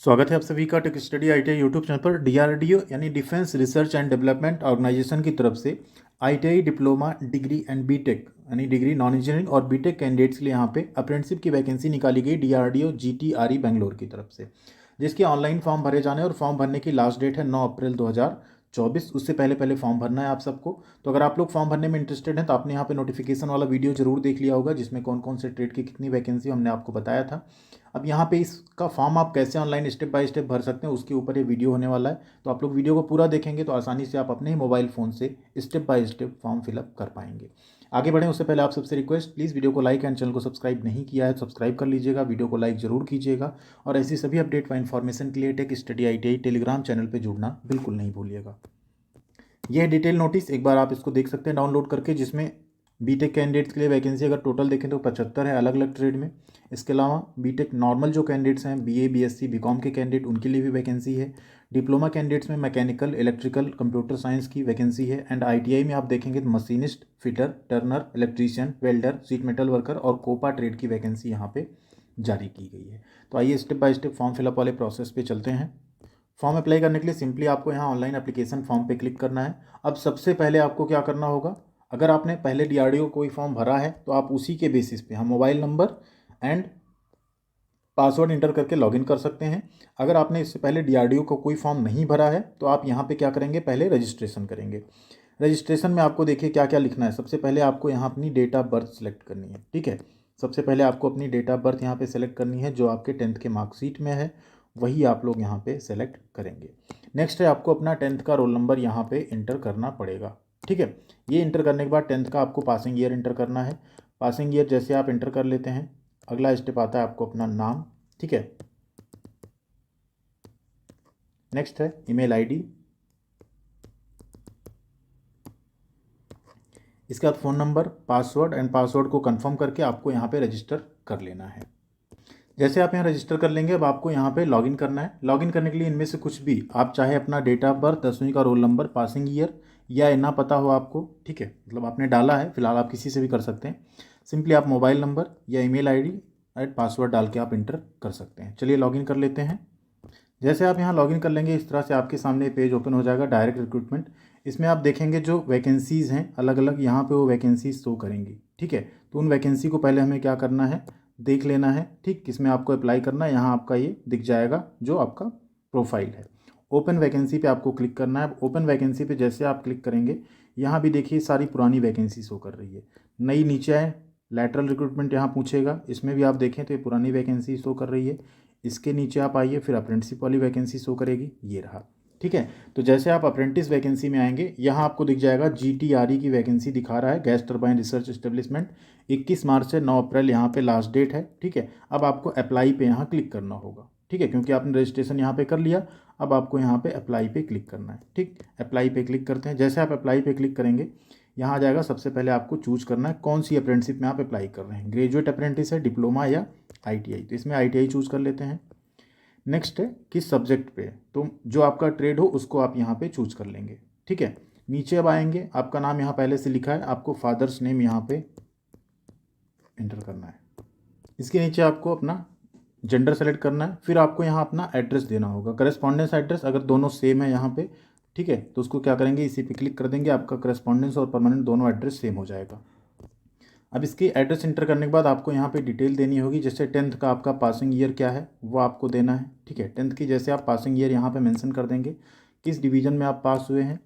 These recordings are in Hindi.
स्वागत है आप सभी का Tech Study ITI YouTube channel पर। डीआरडीओ यानी Defence Research and Development Organisation की तरफ से ITI diploma degree and BTech यानी डिग्री नॉन इंजीनियरिंग और बीटेक कैंडिडेट्स के लिए यहाँ पे अप्रेंटिसशिप की वैकेंसी निकाली गई डीआरडीओ जीटीआरई बेंगलोर की तरफ से, जिसके ऑनलाइन फॉर्म भरे जाने और फॉर्म भरने की लास्ट डेट है 9 अप्रैल 2024। उससे पहले पहले फॉर्म भरना है आप सबको। तो अगर आप लोग फॉर्म भरने में इंटरेस्टेड हैं तो आपने यहाँ पे नोटिफिकेशन वाला वीडियो जरूर देख लिया होगा, जिसमें कौन कौन से ट्रेड की कितनी वैकेंसी हमने आपको बताया था। अब यहाँ पे इसका फॉर्म आप कैसे ऑनलाइन स्टेप बाय स्टेप भर सकते हैं उसके ऊपर ये वीडियो होने वाला है। तो आप लोग वीडियो को पूरा देखेंगे तो आसानी से आप अपने ही मोबाइल फ़ोन से step by step form fill up कर पाएंगे। आगे बढ़ें उससे पहले आप सबसे रिक्वेस्ट, प्लीज़ वीडियो को लाइक एंड चैनल को सब्सक्राइब नहीं किया है तो सब्सक्राइब कर लीजिएगा, वीडियो को लाइक जरूर कीजिएगा और ऐसी सभी अपडेट व इन्फॉर्मेशन के लिए take Study ITI Telegram channel पर जुड़ना बिल्कुल नहीं भूलिएगा। यह डिटेल नोटिस एक बार आप इसको देख सकते हैं डाउनलोड करके, जिसमें बीटेक कैंडिडेट्स के लिए वैकेंसी अगर टोटल देखें तो 75 है अलग अलग ट्रेड में। इसके अलावा बीटेक नॉर्मल जो कैंडिडेट्स हैं बीए बीएससी बीकॉम के कैंडिडेट उनके लिए भी वैकेंसी है। डिप्लोमा कैंडिडेट्स में मैकेनिकल इलेक्ट्रिकल कंप्यूटर साइंस की वैकेंसी है। एंड आईटीआई में आप देखेंगे तो machinist fitter Turner electrician welder seat metal worker और कोपा ट्रेड की वैकेंसी यहाँ पे जारी की गई है। तो आइए step by step form fill up वाले प्रोसेस पे चलते हैं। फॉर्म अप्लाई करने के लिए सिंपली आपको यहाँ ऑनलाइन एप्लीकेशन फॉर्म पे क्लिक करना है। अब सबसे पहले आपको क्या करना होगा, अगर आपने पहले डीआरडीओ कोई फॉर्म भरा है तो आप उसी के बेसिस पे हम mobile number and password inter करके लॉगिन कर सकते हैं। अगर आपने इससे पहले डीआरडीओ को कोई फॉर्म नहीं भरा है तो आप यहाँ पे क्या करेंगे, पहले रजिस्ट्रेशन करेंगे। रजिस्ट्रेशन में आपको देखिए क्या क्या लिखना है। सबसे पहले आपको यहाँ अपनी डेट ऑफ बर्थ सेलेक्ट करनी है, ठीक है। सबसे पहले आपको अपनी डेट ऑफ बर्थ यहाँ पे सेलेक्ट करनी है, जो आपके 10th के मार्कशीट में है वही आप लोग यहाँ पे सेलेक्ट करेंगे। नेक्स्ट है आपको अपना 10th का रोल नंबर यहाँ पे इंटर करना पड़ेगा, ठीक है। ये इंटर करने के बाद 10th का आपको पासिंग ईयर इंटर करना है। पासिंग ईयर जैसे आप इंटर कर लेते हैं, अगला स्टेप आता है आपको अपना नाम, ठीक है। नेक्स्ट है ईमेल आईडी, इसके बाद phone number, password and password को कंफर्म करके आपको यहाँ पे रजिस्टर कर लेना है। जैसे आप यहाँ रजिस्टर कर लेंगे अब आपको यहाँ पे लॉगिन करना है। लॉगिन करने के लिए इनमें से कुछ भी आप चाहे अपना डेट ऑफ बर्थ 10वीं का रोल नंबर पासिंग ईयर या ना पता हो आपको, ठीक है, मतलब आपने डाला है, फिलहाल आप किसी से भी कर सकते हैं। सिंपली आप मोबाइल नंबर या ईमेल आईडी एंड पासवर्ड डाल के आप इंटर कर सकते हैं। चलिए लॉगिन कर लेते हैं। जैसे आप यहाँ लॉगिन कर लेंगे इस तरह से आपके सामने पेज ओपन हो जाएगा डायरेक्ट रिक्रूटमेंट। इसमें आप देखेंगे जो वैकेंसीज़ हैं अलग अलग यहाँ पे वो वैकेंसीज शो करेंगी, ठीक है। तो उन वैकेंसी को पहले हमें क्या करना है, देख लेना है, ठीक, किसमें आपको अप्लाई करना है। यहाँ आपका ये दिख जाएगा जो आपका प्रोफाइल है। ओपन वैकेंसी पे आपको क्लिक करना है। ओपन वैकेंसी पे जैसे आप क्लिक करेंगे यहाँ भी देखिए सारी पुरानी वैकेंसी शो कर रही है। नई नीचे है लैटरल रिक्रूटमेंट यहाँ पूछेगा, इसमें भी आप देखें तो ये पुरानी वैकेंसी शो कर रही है। इसके नीचे आप आइए फिर अप्रेंटिसशिप वाली वैकेंसी शो करेगी, ये रहा, ठीक है। तो जैसे आप अप्रेंटिस वैकेंसी में आएंगे यहाँ आपको दिख जाएगा जीटीआरई की वैकेंसी दिखा रहा है, गैस टरबाइन रिसर्च एस्टेब्लिशमेंट। 21 मार्च से 9 अप्रैल यहाँ पे लास्ट डेट है, ठीक है। अब आपको अप्लाई पे यहाँ क्लिक करना होगा, ठीक है, क्योंकि आपने रजिस्ट्रेशन यहाँ पे कर लिया। अब आपको यहाँ पे अप्लाई पे क्लिक करना है, ठीक। अप्लाई पे क्लिक करते हैं। जैसे आप अप्लाई पे क्लिक करेंगे यहाँ आ जाएगा, सबसे पहले आपको चूज करना है कौन सी अप्रेंटिसशिप में आप अप्लाई कर रहे हैं, ग्रेजुएट अप्रेंटिस है, डिप्लोमा या आईटीआई। तो इसमें आईटीआई चूज़ कर लेते हैं। नेक्स्ट है किस सब्जेक्ट पे, तो जो आपका ट्रेड हो उसको आप यहाँ पे चूज कर लेंगे, ठीक है। नीचे अब आएंगे, आपका नाम यहाँ पहले से लिखा है, आपको फादर्स नेम यहाँ पे एंटर करना है। इसके नीचे आपको अपना जेंडर सेलेक्ट करना है। फिर आपको यहाँ अपना एड्रेस देना होगा, करेस्पॉन्डेंस एड्रेस, अगर दोनों सेम है यहाँ पे, ठीक है, तो उसको क्या करेंगे, इसी पे क्लिक कर देंगे, आपका करेस्पॉन्डेंस और परमानेंट दोनों एड्रेस सेम हो जाएगा। अब इसकी एड्रेस इंटर करने के बाद आपको यहाँ पे डिटेल देनी होगी, जैसे 10th का आपका पासिंग ईयर क्या है वो आपको देना है, ठीक है। 10th की जैसे आप पासिंग ईयर यहाँ पे मेंशन कर देंगे, किस डिवीज़न में आप पास हुए हैं,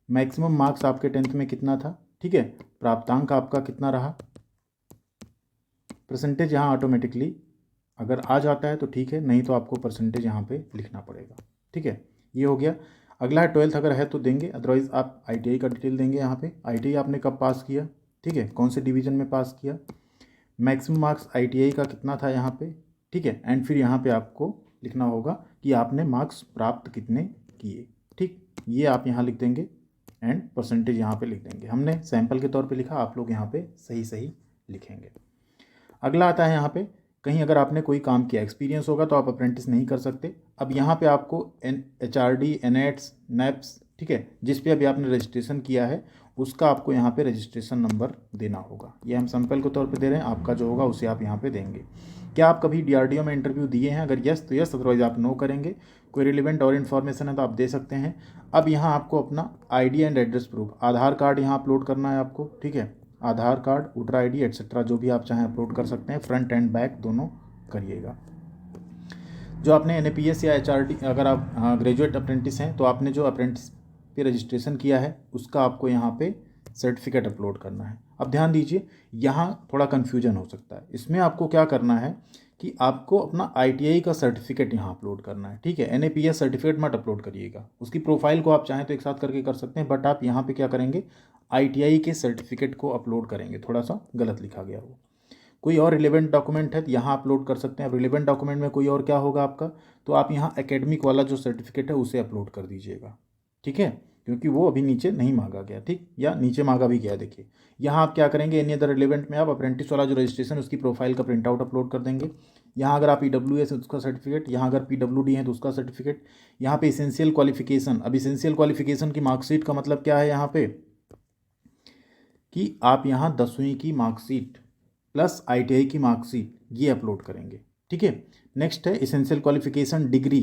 मैक्सिमम मार्क्स आपके 10th में कितना था, ठीक है, प्राप्तांक आपका कितना रहा, परसेंटेज यहाँ ऑटोमेटिकली अगर आ जाता है तो ठीक है, नहीं तो आपको परसेंटेज यहाँ पर लिखना पड़ेगा, ठीक है। ये हो गया। अगला है 12th अगर है तो देंगे, अदरवाइज़ आप ITI का डिटेल देंगे यहाँ पे। ITI आपने कब पास किया, ठीक है, कौन से डिवीज़न में पास किया, मैक्सिमम मार्क्स ITI का कितना था यहाँ पे, ठीक है। एंड फिर यहाँ पे आपको लिखना होगा कि आपने मार्क्स प्राप्त कितने किए, ठीक, ये आप यहाँ लिख देंगे एंड परसेंटेज यहाँ पे लिख देंगे। हमने सैंपल के तौर पे लिखा, आप लोग यहाँ पे सही सही लिखेंगे। अगला आता है यहाँ पे, कहीं अगर आपने कोई काम किया, एक्सपीरियंस होगा तो आप अप्रेंटिस नहीं कर सकते। अब यहाँ पे आपको HRD NATS NAPS, ठीक है, जिस पे अभी आपने रजिस्ट्रेशन किया है उसका आपको यहाँ पे रजिस्ट्रेशन नंबर देना होगा। ये हम सैंपल के तौर पे दे रहे हैं, आपका जो होगा उसे आप यहाँ पे देंगे। क्या आप कभी DRDO में इंटरव्यू दिए हैं? अगर यस तो यस, अदरवाइज आप नो करेंगे। कोई रिलेवेंट और इन्फॉर्मेशन है तो आप दे सकते हैं। अब यहाँ आपको अपना ID and address proof, Aadhaar card यहाँ अपलोड करना है आपको, ठीक है। आधार कार्ड, वोटर ID एट्सेट्रा जो भी आप चाहें अपलोड कर सकते हैं, फ्रंट एंड बैक दोनों करिएगा। जो आपने NAPS या HRD, अगर आप ग्रेजुएट अप्रेंटिस हैं तो आपने जो अप्रेंटिस पे रजिस्ट्रेशन किया है उसका आपको यहाँ पे सर्टिफिकेट अपलोड करना है। अब ध्यान दीजिए, यहाँ थोड़ा कन्फ्यूजन हो सकता है। इसमें आपको क्या करना है कि आपको अपना ITI का सर्टिफिकेट यहाँ अपलोड करना है, ठीक है। NAPS सर्टिफिकेट मत अपलोड करिएगा, उसकी प्रोफाइल को आप चाहें तो एक साथ करके कर सकते हैं, बट आप यहाँ पे क्या करेंगे, ITI के सर्टिफिकेट को अपलोड करेंगे। थोड़ा सा गलत लिखा गया वो। कोई और रिलेवेंट डॉक्यूमेंट है तो यहाँ अपलोड कर सकते हैं। अब रिलेवेंट डॉक्यूमेंट में कोई और क्या होगा आपका, तो आप यहाँ एकेडमिक वाला जो सर्टिफिकेट है उसे अपलोड कर दीजिएगा, ठीक है, क्योंकि वो अभी नीचे नहीं मांगा गया, ठीक, या नीचे मांगा भी गया। देखिए यहाँ आप क्या करेंगे, एनी अदर रिलेवेंट में आप अप्रेंटिस वाला जो रजिस्ट्रेशन उसकी प्रोफाइल का प्रिंट आउट अपलोड कर देंगे। यहाँ अगर आप EWS है तो उसका सर्टिफिकेट, यहाँ अगर PWD है तो उसका सर्टिफिकेट। यहाँ पे इसेंशियल क्वालिफिकेशन, अब इसेंशियल क्वालिफिकेशन की मार्कशीट का मतलब क्या है यहाँ पे, कि आप यहाँ 10वीं की मार्कशीट प्लस ITI की मार्कशीट ये अपलोड करेंगे, ठीक है। नेक्स्ट है इसेंशियल क्वालिफिकेशन डिग्री,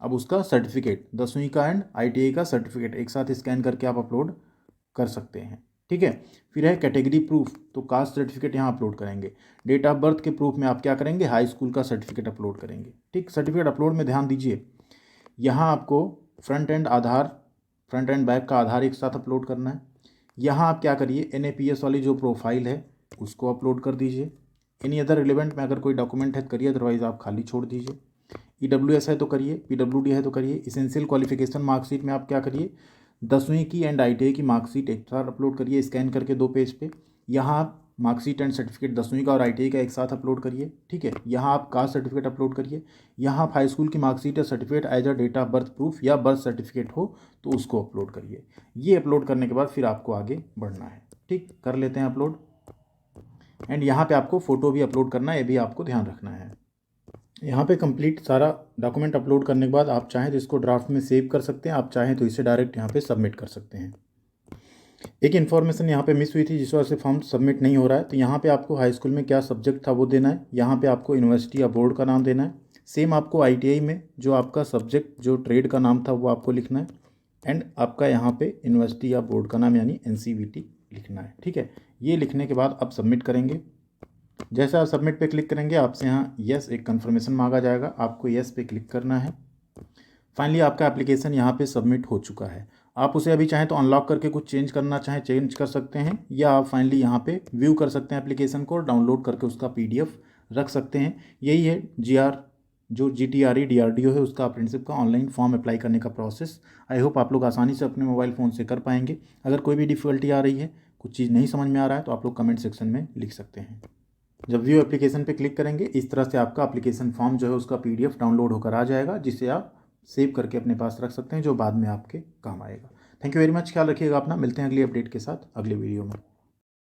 अब उसका सर्टिफिकेट 10वीं का एंड ITI का सर्टिफिकेट एक साथ स्कैन करके आप अपलोड कर सकते हैं, ठीक है। फिर है कैटेगरी प्रूफ, तो कास्ट सर्टिफिकेट यहाँ अपलोड करेंगे। डेट ऑफ बर्थ के प्रूफ में आप क्या करेंगे, हाई स्कूल का सर्टिफिकेट अपलोड करेंगे, ठीक। सर्टिफिकेट अपलोड में ध्यान दीजिए, यहाँ आपको फ्रंट एंड आधार, फ्रंट एंड बैक का आधार एक साथ अपलोड करना है। यहाँ आप क्या करिए, NAPS वाली जो प्रोफाइल है उसको अपलोड कर दीजिए। एनी अदर रिलेवेंट में अगर कोई डॉक्यूमेंट है तो करिए, अदरवाइज आप खाली छोड़ दीजिए। EWS है तो करिए, PWD है तो करिए। इसेंशियल क्वालिफिकेशन मार्कशीट में आप क्या करिए, 10वीं की एंड ITI की मार्कशीट एक साथ अपलोड करिए स्कैन करके 2 पेज पे। यहाँ आप मार्कशीट एंड सर्टिफिकेट 10वीं का और ITI का एक साथ अपलोड करिए, ठीक है। यहाँ आप कास्ट सर्टिफिकेट अपलोड करिए। यहाँ आप हाई स्कूल की मार्कशीट या certificate as a date of birth proof या बर्थ सर्टिफिकेट हो तो उसको अपलोड करिए। ये अपलोड करने के बाद फिर आपको आगे बढ़ना है, ठीक। कर लेते हैं अपलोड। एंड यहाँ पे आपको फ़ोटो भी अपलोड करना है, ये भी आपको ध्यान रखना है। यहाँ पे कंप्लीट सारा डॉक्यूमेंट अपलोड करने के बाद आप चाहें तो इसको ड्राफ्ट में सेव कर सकते हैं, आप चाहें तो इसे डायरेक्ट यहाँ पे सबमिट कर सकते हैं। एक इन्फॉर्मेशन यहाँ पे मिस हुई थी जिस वजह से फॉर्म सबमिट नहीं हो रहा है, तो यहाँ पे आपको हाई स्कूल में क्या सब्जेक्ट था वो देना है। यहाँ पे आपको यूनिवर्सिटी या बोर्ड का नाम देना है। सेम आपको ITI में जो आपका सब्जेक्ट जो ट्रेड का नाम था वो आपको लिखना है। एंड आपका यहाँ पे यूनिवर्सिटी या बोर्ड का नाम यानी NCVT लिखना है, ठीक है। ये लिखने के बाद आप सबमिट करेंगे। जैसे आप सबमिट पे क्लिक करेंगे आपसे यहाँ यस एक कन्फर्मेशन मांगा जाएगा, आपको यस पे क्लिक करना है। फाइनली आपका एप्लीकेशन यहाँ पे सबमिट हो चुका है। आप उसे अभी चाहें तो अनलॉक करके कुछ चेंज करना चाहें चेंज कर सकते हैं, या आप फाइनली यहाँ पे व्यू कर सकते हैं एप्लीकेशन को, डाउनलोड करके उसका PDF रख सकते हैं। यही है जो GTRE DRDO है उसका अप्रेंटिसशिप का ऑनलाइन फॉर्म अप्लाई करने का प्रोसेस। आई होप आप लोग आसानी से अपने मोबाइल फ़ोन से कर पाएंगे। अगर कोई भी डिफ़िकल्टी आ रही है, कुछ चीज़ नहीं समझ में आ रहा है तो आप लोग कमेंट सेक्शन में लिख सकते हैं। जब व्यू एप्लीकेशन पे क्लिक करेंगे इस तरह से आपका एप्लीकेशन फॉर्म जो है उसका PDF डाउनलोड होकर आ जाएगा, जिसे आप सेव करके अपने पास रख सकते हैं, जो बाद में आपके काम आएगा। थैंक यू वेरी मच, ख्याल रखिएगा अपना। मिलते हैं अगली अपडेट के साथ अगले वीडियो में।